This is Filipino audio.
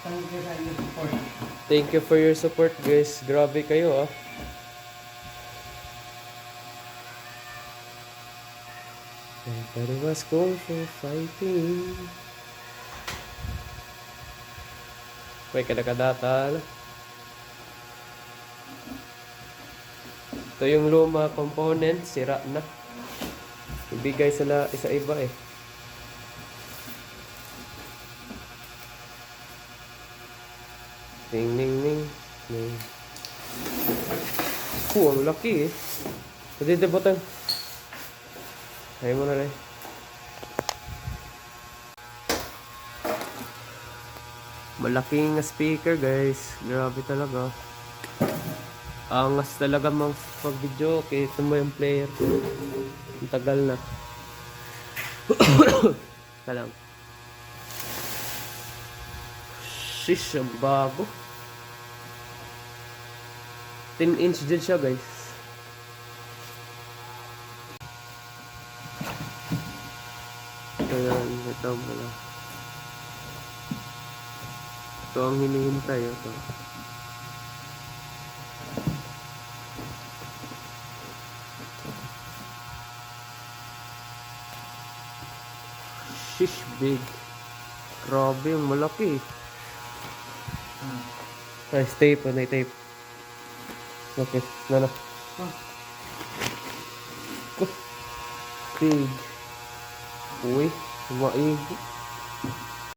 Thank you sa inyong support. Thank you for your support, guys. Grabe kayo, ah. Everybody was kung fu fighting. May kadakadata. Ito yung luma component, sira na. Ibigay sila isa-iba eh. Ning ning ning ning. Ang laki eh. Pwede debutan. Ayaw mo na rin. Malaking speaker guys. Grabe talaga. Angas talaga mang pag-video. Okay, ito mo yung player. Ang tagal na. Talang. Shish, ang bago. 10-inch din siya guys. Ayan, ito pala. Ito ang hinihintay. Ito. Shish, big. Grabe, ang malaki. Ay, tape. Ano yung tape? Okay, nana. Big. Uy, maigi.